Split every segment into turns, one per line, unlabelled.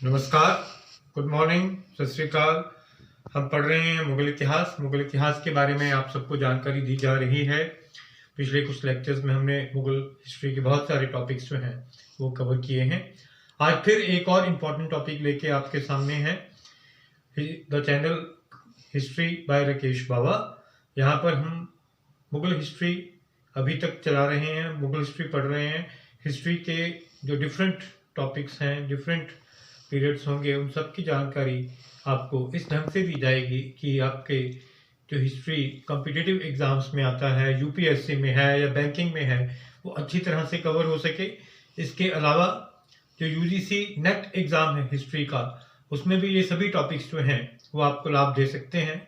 नमस्कार, good morning, सत श्री अकाल। हम पढ़ रहे हैं मुगल इतिहास। मुगल इतिहास के बारे में आप सबको जानकारी दी जा रही है। पिछले कुछ लेक्चर्स में हमने मुगल हिस्ट्री के बहुत सारे टॉपिक्स जो हैं वो कवर किए हैं। आज फिर एक और इम्पॉर्टेंट टॉपिक लेके आपके सामने है the channel history by Rakesh Baba. यहाँ पर हम मुगल हिस्ट्री अभी तक चला रहे हैं, मुगल हिस्ट्री पढ़ रहे हैं। हिस्ट्री के जो डिफरेंट टॉपिक्स हैं, डिफरेंट पीरियड्स होंगे, उन सब की जानकारी आपको इस ढंग से दी जाएगी कि आपके जो हिस्ट्री कॉम्पिटिटिव एग्जाम्स में आता है, यूपीएससी में है या बैंकिंग में है, वो अच्छी तरह से कवर हो सके। इसके अलावा जो यूजीसी नेट एग्ज़ाम है हिस्ट्री का, उसमें भी ये सभी टॉपिक्स जो हैं वो आपको लाभ दे सकते हैं।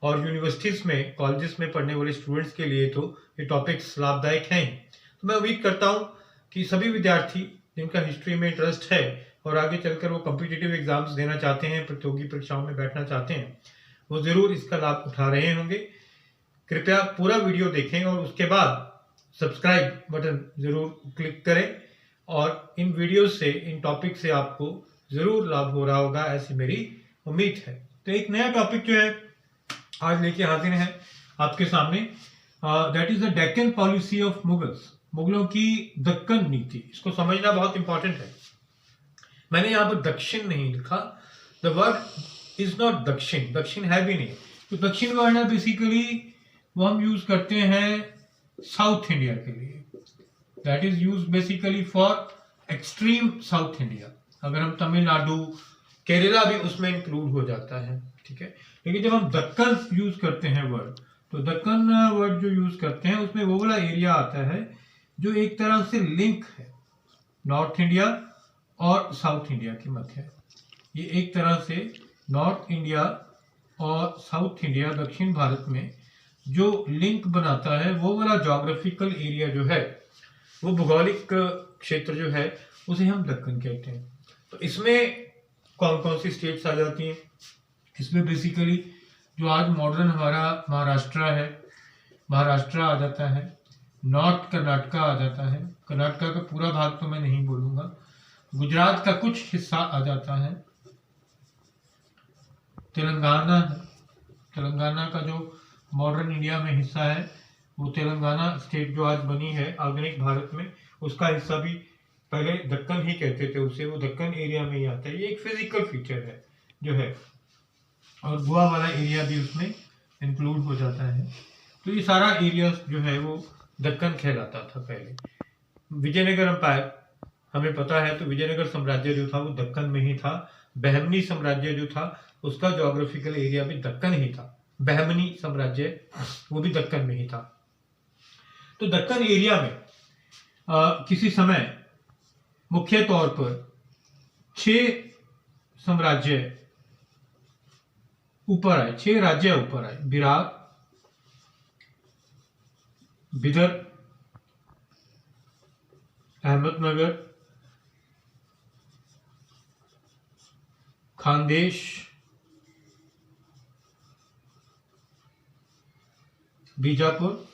और यूनिवर्सिटीज़ में, कॉलेजेस में पढ़ने वाले स्टूडेंट्स के लिए तो ये टॉपिक्स लाभदायक हैं। तो मैं उम्मीद करता हूँ कि सभी विद्यार्थी जिनका हिस्ट्री में इंटरेस्ट है और आगे चलकर वो कॉम्पिटिटिव एग्जाम्स देना चाहते हैं, प्रतियोगी परीक्षाओं में बैठना चाहते हैं, वो ज़रूर इसका लाभ उठा रहे होंगे। कृपया पूरा वीडियो देखें और उसके बाद सब्सक्राइब बटन ज़रूर क्लिक करें। और इन वीडियो से, इन टॉपिक से आपको ज़रूर लाभ हो रहा होगा, ऐसी मेरी उम्मीद है। तो एक नया टॉपिक जो है आज लेके हाजिर है आपके सामने, that is the Deccan policy of Mughals. मुगलों की दक्कन नीति, इसको समझना बहुत इंपॉर्टेंट है। मैंने यहाँ पर दक्षिण नहीं लिखा, द वर्ड इज नॉट दक्षिण, दक्षिण है भी नहीं। तो दक्षिण वर्ड है बेसिकली वो हम यूज करते हैं साउथ इंडिया के लिए, that is use basically for extreme south India. अगर हम तमिलनाडु, केरला भी उसमें इंक्लूड हो जाता है, ठीक है। लेकिन जब हम दक्कन यूज करते हैं वर्ड, तो दक्कन वर्ड जो यूज करते हैं उसमें वो वाला एरिया आता है जो एक तरह से लिंक है नॉर्थ इंडिया और साउथ इंडिया के मध्य। ये एक तरह से नॉर्थ इंडिया और साउथ इंडिया, दक्षिण भारत में जो लिंक बनाता है, वो वाला ज्योग्राफिकल एरिया जो है, वो भौगोलिक क्षेत्र जो है, उसे हम दक्कन कहते हैं। तो इसमें कौन कौन सी स्टेट्स आ जाती हैं? इसमें बेसिकली जो आज मॉडर्न हमारा महाराष्ट्र है, महाराष्ट्र आ जाता है, नॉर्थ कर्नाटका आ जाता है, कर्नाटका का पूरा भाग तो मैं नहीं बोलूँगा, गुजरात का कुछ हिस्सा आ जाता है, तेलंगाना है, तेलंगाना का जो मॉडर्न इंडिया में हिस्सा है, वो तेलंगाना स्टेट जो आज बनी है आधुनिक भारत में, उसका हिस्सा भी पहले दक्कन ही कहते थे उसे, वो दक्कन एरिया में ही आता है। ये एक फिजिकल फीचर है जो है, और गोवा वाला एरिया भी उसमें इंक्लूड हो जाता है। तो ये सारा एरिया जो है वो दक्कन कहलाता था पहले। विजयनगर एम्पायर हमें पता है, तो विजयनगर साम्राज्य जो था वो दक्कन में ही था। बहमनी साम्राज्य जो था उसका ज्योग्राफिकल एरिया भी दक्कन ही था। बहमनी साम्राज्य वो भी दक्कन में ही था। तो दक्कन एरिया में किसी समय मुख्य तौर पर 6 साम्राज्य ऊपर आए, 6 राज्य ऊपर आए। बिरार, बिदर, अहमदनगर, खानदेश, बीजापुर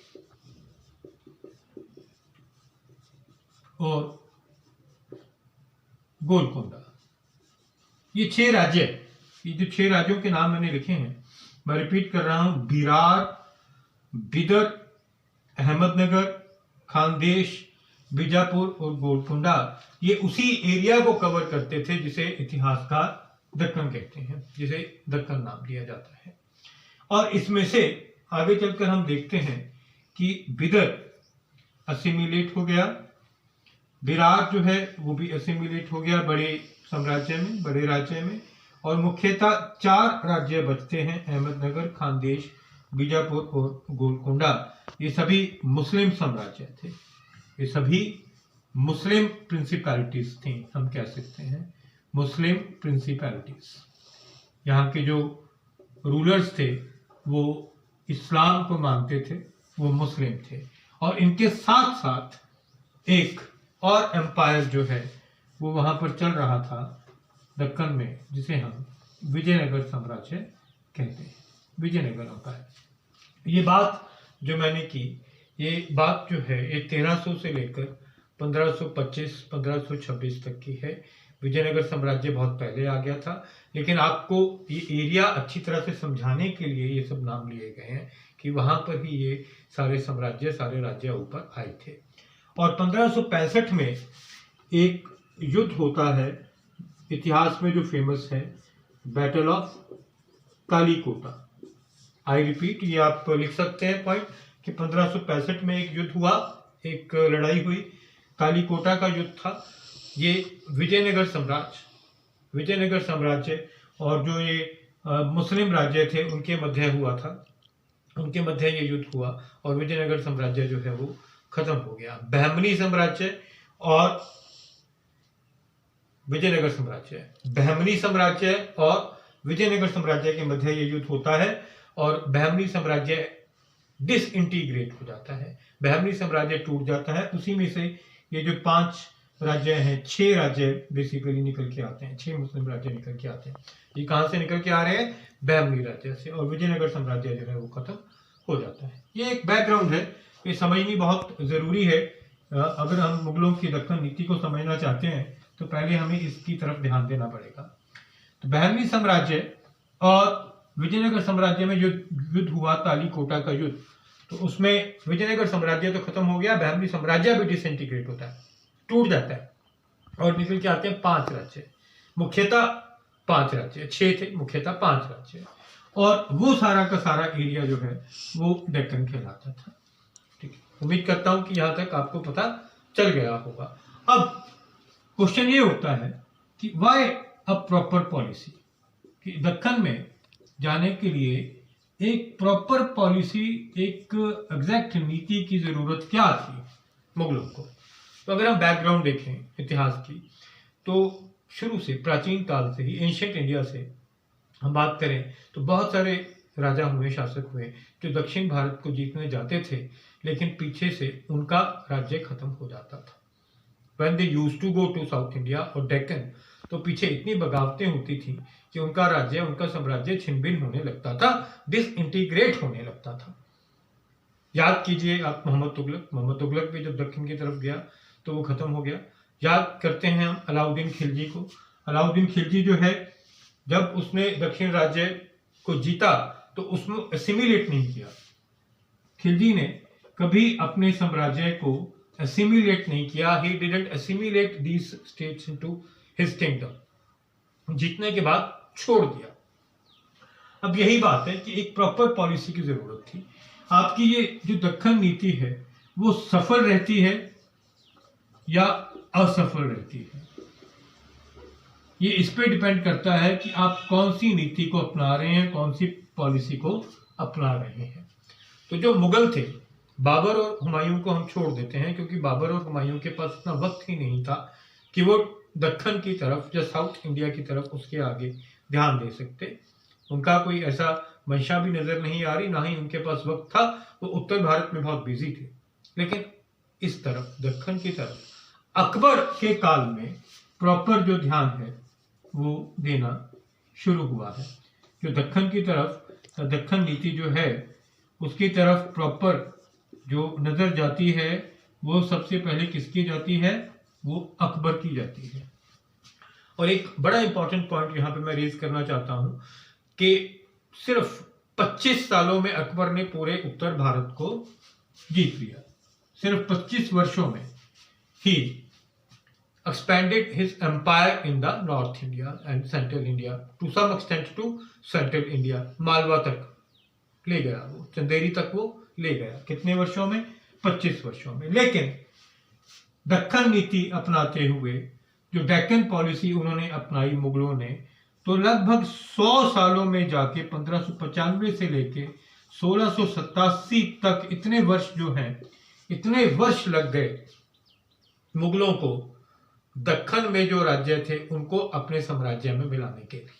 और गोलकोंडा। ये 6 राज्य, ये जो 6 राज्यों के नाम मैंने लिखे हैं, मैं रिपीट कर रहा हूं, बिरार, बिदर, अहमदनगर, खानदेश, बीजापुर और गोलकोंडा, ये उसी एरिया को कवर करते थे जिसे इतिहासकार दक्कन कहते हैं, जिसे दक्कन नाम दिया जाता है। और इसमें से आगे चलकर हम देखते हैं कि बिदर असिमिलेट हो गया, बिरार जो है वो भी असिमिलेट हो गया बड़े साम्राज्य में, बड़े राज्य में। और मुख्यतः 4 राज्य बचते हैं, अहमदनगर, खानदेश, बीजापुर और गोलकोंडा। ये सभी मुस्लिम साम्राज्य थे, ये सभी मुस्लिम प्रिंसिपैलिटीज थी, हम कह सकते हैं मुस्लिम प्रिंसिपैलिटीज। यहाँ के जो रूलर्स थे वो इस्लाम को मानते थे, वो मुस्लिम थे। और इनके साथ साथ एक और एम्पायर जो है वो वहाँ पर चल रहा था दक्कन में, जिसे हम विजयनगर साम्राज्य कहते हैं, विजयनगर एम्पायर। ये बात जो मैंने की, ये बात जो है ये 1300 से लेकर 1525-1526 तक की है। विजयनगर साम्राज्य बहुत पहले आ गया था, लेकिन आपको ये एरिया अच्छी तरह से समझाने के लिए ये सब नाम लिए गए हैं कि वहां पर ही ये सारे साम्राज्य, सारे राज्य ऊपर आए थे। और 1565 में एक युद्ध होता है इतिहास में जो फेमस है, बैटल ऑफ कालीकोटा। आई रिपीट, ये आप लिख सकते हैं पॉइंट कि 1565 में एक युद्ध हुआ, एक लड़ाई हुई, कालीकोटा का युद्ध था। ये विजयनगर साम्राज्य और जो ये मुस्लिम राज्य थे उनके मध्य हुआ था, उनके मध्य ये युद्ध हुआ और विजयनगर साम्राज्य जो है वो खत्म हो गया। बहमनी साम्राज्य और विजयनगर साम्राज्य के मध्य ये युद्ध होता है और बहमनी साम्राज्य डिसइंटीग्रेट हो जाता है, बहमनी साम्राज्य टूट जाता है। उसी में से ये जो 5 राज्य हैं, 6 राज्य बेसिकली निकल के आते हैं, 6 मुस्लिम राज्य निकल के आते हैं। ये कहां से निकल के आ रहे हैं? बहमनी राज्य से। और विजयनगर साम्राज्य जो है वो खत्म हो जाता है। ये एक बैकग्राउंड है, ये समझनी बहुत जरूरी है। अगर हम मुगलों की दक्कन नीति को समझना चाहते हैं तो पहले हमें इसकी तरफ ध्यान देना पड़ेगा। तो बहमनी साम्राज्य और विजयनगर साम्राज्य में जो युद्ध हुआ, तालीकोटा का युद्ध, तो उसमें विजयनगर साम्राज्य तो खत्म हो गया, बहमनी साम्राज्य भी डिसइंटीग्रेट होता है, टूट जाता है और निकल के आते हैं 5 राज्य, मुख्यतः 5 राज्य, 6 थे मुख्यतः 5 राज्य। और वो सारा का सारा एरिया जो है वो डेक्कन कहलाता था। ठीक है, उम्मीद करता हूं कि यहां तक आपको पता चल गया होगा। अब क्वेश्चन ये उठता है कि व्हाई अ प्रॉपर पॉलिसी, कि दक्कन में जाने के लिए एक प्रॉपर पॉलिसी, एक एग्जैक्ट नीति की जरूरत क्या थी मुगलों को। तो अगर हम बैकग्राउंड देखें इतिहास की, तो शुरू से, प्राचीन काल से ही, एंशिएंट इंडिया से हम बात करें तो बहुत सारे राजा हुए, शासक हुए जो दक्षिण भारत को जीतने जाते थे, लेकिन पीछे से उनका राज्य खत्म हो जाता था। When they used to go to South India और डेक्कन, तो पीछे इतनी बगावतें होती थी कि उनका राज्य, उनका साम्राज्य छिन-भिन होने लगता था, डिसइंटीग्रेट होने लगता था। याद कीजिए आप मोहम्मद तुगलक भी जब दक्षिण की तरफ गया तो वो खत्म हो गया। याद करते हैं हम अलाउद्दीन खिलजी को। अलाउद्दीन खिलजी जो है, जब उसने दक्षिण राज्य को जीता तो उसमें एसिमिलेट नहीं किया। खिलजी ने कभी अपने साम्राज्य को assimilate नहीं किया। He didn't assimilate these states into his kingdom। जीतने के बाद छोड़ दिया। अब यही बात है कि एक प्रॉपर पॉलिसी की जरूरत थी। आपकी ये जो दक्कन नीति है वो सफल रहती है या असफल रहती है, ये इस पे डिपेंड करता है कि आप कौन सी नीति को अपना रहे हैं, कौन सी पॉलिसी को अपना रहे हैं। तो जो मुगल थे, बाबर और हुमायूं को हम छोड़ देते हैं, क्योंकि बाबर और हुमायूं के पास इतना वक्त ही नहीं था कि वो दक्कन की तरफ या साउथ इंडिया की तरफ उसके आगे ध्यान दे सकते। उनका कोई ऐसा मंशा भी नजर नहीं आ रही, ना ही उनके पास वक्त था, वो उत्तर भारत में बहुत बिजी थे। लेकिन इस तरफ, दक्कन की तरफ, अकबर के काल में प्रॉपर जो ध्यान है वो देना शुरू हुआ है। जो दक्कन की तरफ, दक्कन नीति जो है उसकी तरफ प्रॉपर जो नजर जाती है वो सबसे पहले किसकी जाती है? वो अकबर की जाती है। और एक बड़ा इंपॉर्टेंट पॉइंट यहाँ पे मैं रेज करना चाहता हूं कि सिर्फ 25 सालों में अकबर ने पूरे उत्तर भारत को जीत लिया। सिर्फ 25 वर्षों में ही expanded his empire in the North India and Central India, to some extent to Central India, Malwa तक ले गया, वो चंदेरी तक वो ले गया। कितने वर्षों में? 25 वर्षों में। लेकिन दक्कन नीति अपनाते हुए जो डेक्कन पॉलिसी उन्होंने अपनाई मुगलों ने, तो लगभग 100 सालों में जाके 1595 से लेके 1687 तक इतने वर्ष जो हैं, इतने वर्ष लग गए मुगलों को दक्कन में जो राज्य थे उनको अपने साम्राज्य में मिलाने के लिए।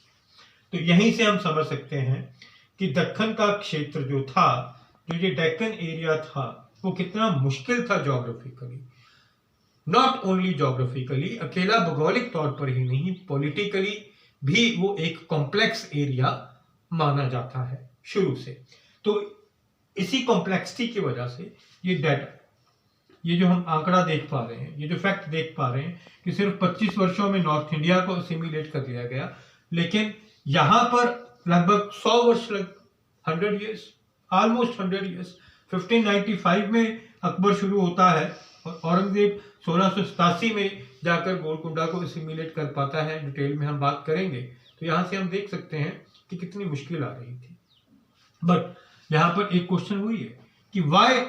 तो यहीं से हम समझ सकते हैं कि दक्कन का क्षेत्र जो था, जो ये डेक्कन एरिया था, वो कितना मुश्किल था ज्योग्राफिकली। नॉट ओनली ज्योग्राफिकली, अकेला भौगोलिक तौर पर ही नहीं, पॉलिटिकली भी वो एक कॉम्प्लेक्स एरिया माना जाता है शुरू से। तो इसी कॉम्प्लेक्सिटी की वजह से ये ये जो हम आंकड़ा देख पा रहे हैं, ये जो फैक्ट देख पा रहे हैं कि सिर्फ 25 वर्षों में नॉर्थ इंडिया को असिमिलेट कर लिया गया, लेकिन यहाँ पर लगभग 100 वर्ष 100 ईयर्स, ऑलमोस्ट 100 ईयर्स। 1595 में अकबर शुरू होता है और औरंगजेब 1687 में जाकर गोलकुंडा को असिमिलेट कर पाता है। डिटेल में हम बात करेंगे। तो यहाँ से हम देख सकते हैं कि कितनी मुश्किल आ रही थी। बट यहाँ पर एक क्वेश्चन हुई है कि वाई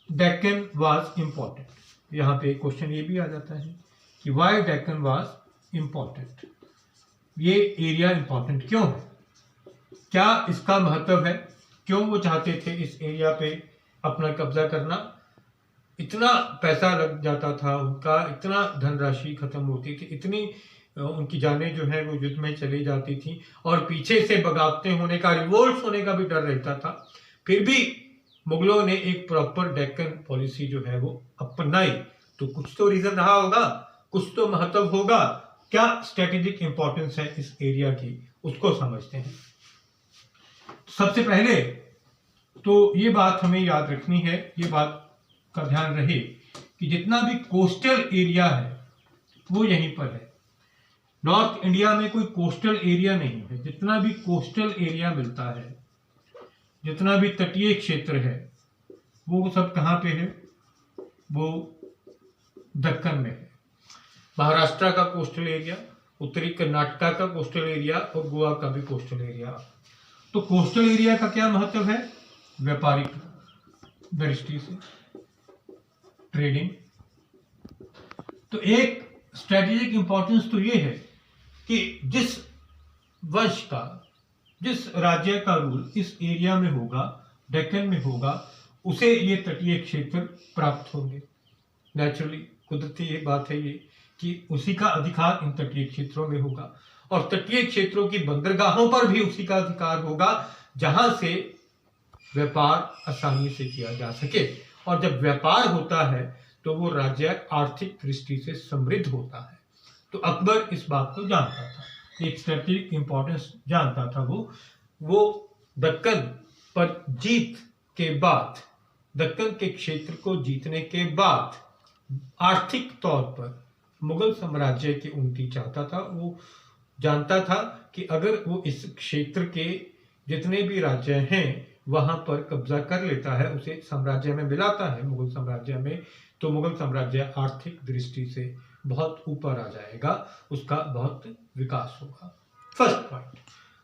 डेक्कन वाज इम्पोर्टेंट। यहाँ पे एक क्वेश्चन ये भी आ जाता है कि वाई डेक्कन वाज इम्पोर्टेंट, ये एरिया इम्पोर्टेंट क्यों है, क्या इसका महत्व है, क्यों वो चाहते थे इस एरिया पे अपना कब्जा करना। इतना पैसा लग जाता था उनका, इतना धनराशि खत्म होती थी, इतनी उनकी जानें जो है वो युद्ध में चली जाती थी और पीछे से बगावतें होने का, रिवोल्ट होने का भी डर रहता था। फिर भी मुगलों ने एक प्रॉपर डेक्कन पॉलिसी जो है वो अपनाई। तो कुछ तो रीजन रहा होगा, कुछ तो महत्व होगा। क्या स्ट्रेटेजिक इंपॉर्टेंस है इस एरिया की, उसको समझते हैं। सबसे पहले तो ये बात हमें याद रखनी है, ये बात का ध्यान रहे कि जितना भी कोस्टल एरिया है वो यहीं पर है। नॉर्थ इंडिया में कोई कोस्टल एरिया नहीं है। जितना भी कोस्टल एरिया मिलता है, जितना भी तटीय क्षेत्र है, वो सब कहाँ पे है, वो दक्कन में है। महाराष्ट्र का कोस्टल एरिया, उत्तरी कर्नाटका का कोस्टल एरिया और गोवा का भी कोस्टल एरिया। तो कोस्टल एरिया का क्या महत्व है, व्यापारिक दृष्टि से, ट्रेडिंग। तो एक स्ट्रेटेजिक इंपॉर्टेंस तो ये है कि जिस वंश का, जिस राज्य का रूल इस एरिया में होगा, डेक्कन में होगा, उसे ये तटीय क्षेत्र प्राप्त होंगे। नेचुरली, कुदरती ये बात है ये कि उसी का अधिकार इन तटीय क्षेत्रों में होगा और तटीय क्षेत्रों की बंदरगाहों पर भी उसी का अधिकार होगा, जहां से व्यापार आसानी से किया जा सके। और जब व्यापार होता है तो वो राज्य आर्थिक दृष्टि से समृद्ध होता है। तो अकबर इस बात को जानता था, एक स्ट्रेटेजिक इंपॉर्टेंस जानता था। वो दक्कन पर जीत के बाद, दक्कन के क्षेत्र को जीतने के बाद आर्थिक तौर पर मुगल साम्राज्य की उन्नति चाहता था। वो जानता था कि अगर वो इस क्षेत्र के जितने भी राज्य हैं वहां पर कब्जा कर लेता है, उसे साम्राज्य में मिलाता है मुगल साम्राज्य में, तो मुगल साम्राज्य आर्थिक दृष्टि से बहुत ऊपर आ जाएगा, उसका बहुत विकास होगा। First point.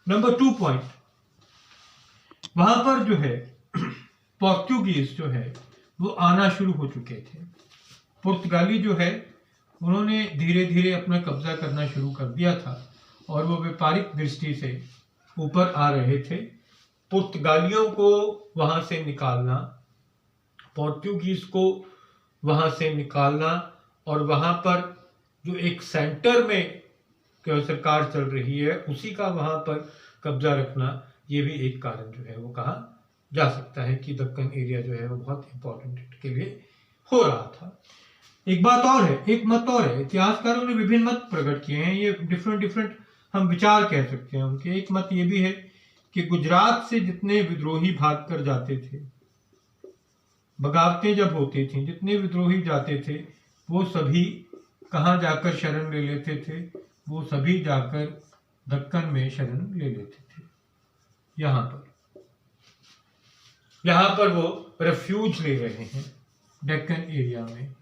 नंबर 2 पॉइंट, वहां पर जो है पोर्तुगीज जो है वो आना शुरू हो चुके थे। पुर्तगाली जो है उन्होंने धीरे धीरे अपना कब्जा करना शुरू कर दिया था और वो व्यापारिक दृष्टि से ऊपर आ रहे थे। पुर्तगालियों को वहां से निकालना, पोर्तुगीज को वहां से निकालना और वहां पर जो एक सेंटर में सरकार चल रही है उसी का वहां पर कब्जा रखना, ये भी एक कारण जो है वो कहा जा सकता है कि दक्कन एरिया जो है वो बहुत इंपॉर्टेंट के लिए हो रहा था। एक बात और है, एक मत और है, इतिहासकारों ने विभिन्न मत प्रकट किए हैं, ये डिफरेंट हम विचार कह सकते हैं उनके। एक मत ये भी है कि गुजरात से जितने विद्रोही भाग कर जाते थे, बगावतें जब होती थी, जितने विद्रोही जाते थे वो सभी कहाँ जाकर शरण ले लेते थे, वो सभी जाकर दक्कन में शरण ले लेते थे। यहाँ पर वो रेफ्यूज ले रहे हैं डेक्कन एरिया में।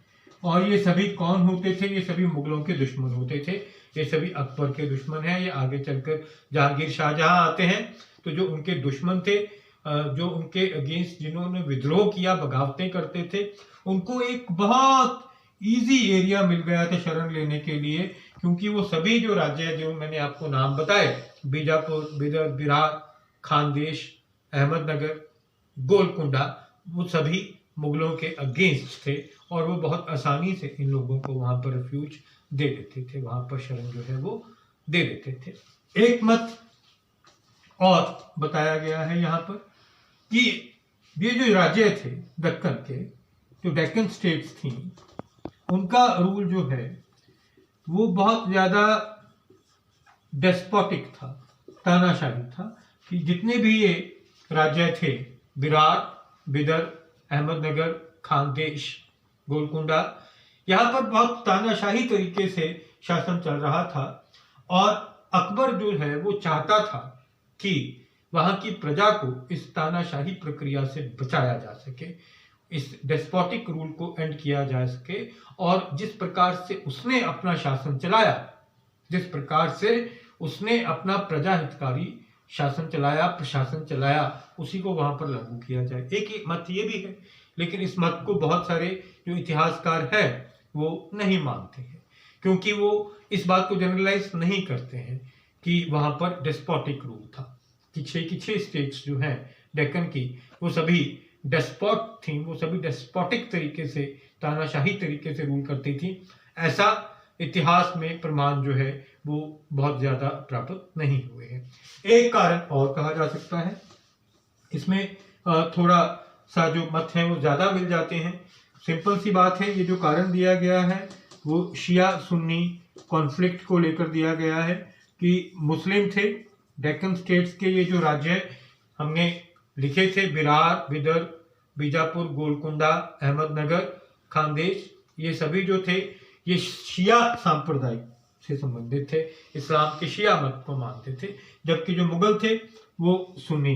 और ये सभी कौन होते थे, ये सभी मुगलों के दुश्मन होते थे, ये सभी अकबर के दुश्मन हैं। ये आगे चलकर जहांगीर शाहजहां आते हैं तो जो उनके दुश्मन थे, जो उनके अगेंस्ट जिन्होंने विद्रोह किया, बगावतें करते थे, उनको एक बहुत इजी एरिया मिल गया था शरण लेने के लिए, क्योंकि वो सभी जो राज्य जो मैंने आपको नाम बताए, बीजापुर, बिदर, बिहार, खानदेश, अहमदनगर, गोलकुंडा, वो सभी मुगलों के अगेंस्ट थे और वो बहुत आसानी से इन लोगों को वहां पर रिफ्यूज दे देते थे, वहां पर शरण जो है वो दे देते थे। एक मत और बताया गया है यहाँ पर कि ये जो राज्य थे दक्कन के, जो डेक्कन स्टेट्स थी, उनका रूल जो है वो बहुत ज्यादा डेस्पोटिक था, तानाशाही था। कि जितने भी ये राज्य थे, बिरार, बिदर, अहमदनगर, खानदेश, गोलकुंडा, यहाँ पर बहुत तानाशाही तरीके से शासन चल रहा था और अकबर जो है वो चाहता था कि वहां की प्रजा को इस तानाशाही प्रक्रिया से बचाया जा सके, इस डेस्पोटिक रूल को एंड किया जा सके। और जिस प्रकार से उसने अपना शासन चलाया, जिस प्रकार से उसने अपना प्रजा हितकारी शासन चलाया, प्रशासन चलाया, उसी को वहां पर लागू किया जाए। एक ही मत ये भी है, लेकिन इस मत को बहुत सारे जो इतिहासकार है वो नहीं मानते हैं, क्योंकि वो इस बात को जनरलाइज नहीं करते हैं कि वहां पर डेस्पोटिक रूल था, कि छह स्टेट्स जो हैं डेक्कन की वो सभी डेस्पोट थी, वो सभी डेस्पोटिक तरीके से, तानाशाही तरीके से रूल करती थी। ऐसा इतिहास में प्रमाण जो है वो बहुत ज्यादा प्राप्त नहीं हुए हैं। एक कारण और कहा जा सकता है, इसमें थोड़ा सा जो मत है वो ज्यादा मिल जाते हैं। सिंपल सी बात है, ये जो कारण दिया गया है वो शिया सुन्नी कॉन्फ्लिक्ट को लेकर दिया गया है कि मुस्लिम थे डेक्कन स्टेट्स के, ये जो राज्य हमने लिखे थे, बिरार, विदर्भ, बीजापुर, गोलकुंडा, अहमदनगर, खानदेश, ये सभी जो थे ये शिया सांप्रदाय से संबंधित थे, इस्लाम के शिया मत को मानते थे, जबकि जो मुगल थे वो सुन्नी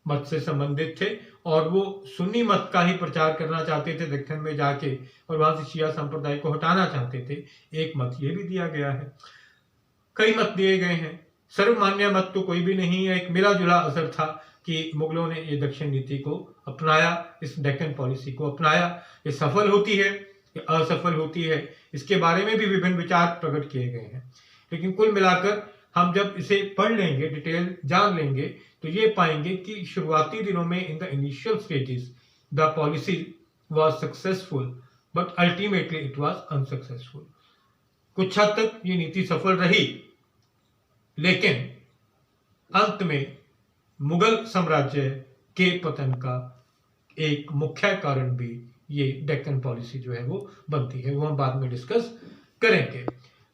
मत से संबंधित थे और वो सुन्नी मत का ही प्रचार करना चाहते थे दक्षिण में जाके, और वहां से शिया संप्रदाय को हटाना चाहते थे। एक मत ये भी दिया गया है, कई मत दिए गए हैं, सर्वमान्य मत तो कोई भी नहीं है। एक मिला जुला असर था कि मुगलों ने ये दक्षिण नीति को अपनाया, इस डेक्कन पॉलिसी को अपनाया। ये सफल होती है या असफल होती है, इसके बारे में भी विभिन्न विचार प्रकट किए गए हैं, लेकिन कुल मिलाकर हम जब इसे पढ़ लेंगे, डिटेल जान लेंगे, तो ये पाएंगे कि शुरुआती दिनों में in the initial stages the policy was successful but ultimately it was unsuccessful. कुछ हद तक ये नीति सफल रही, लेकिन अंत में मुगल साम्राज्य के पतन का एक मुख्य कारण भी ये डेक्कन पॉलिसी जो है वो बनती है, वो हम बाद में डिस्कस करेंगे।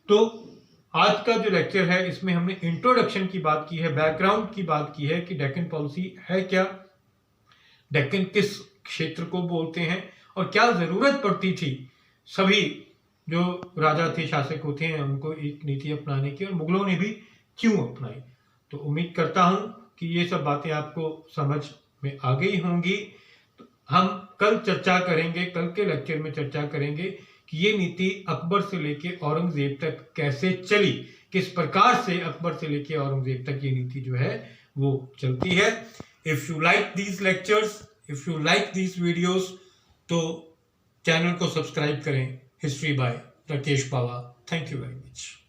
तो आज का जो लेक्चर है इसमें हमने इंट्रोडक्शन की बात की है, बैकग्राउंड की बात की है कि डेक्कन पॉलिसी है क्या, डेक्कन किस क्षेत्र को बोलते हैं और क्या जरूरत पड़ती थी सभी जो राजा थे, शासक होते हैं, उनको एक नीति अपनाने की, और मुगलों ने भी क्यों अपनाई। तो उम्मीद करता हूं कि ये सब बातें आपको समझ में आ गई होंगी। तो हम कल चर्चा करेंगे, कल के लेक्चर में चर्चा करेंगे कि ये नीति अकबर से लेके औरंगजेब तक कैसे चली, किस प्रकार से अकबर से लेके औरंगजेब तक ये नीति जो है वो चलती है। If you like these lectures, if you like these videos, तो चैनल को सब्सक्राइब करें। History by Rakesh Pava. Thank you very much.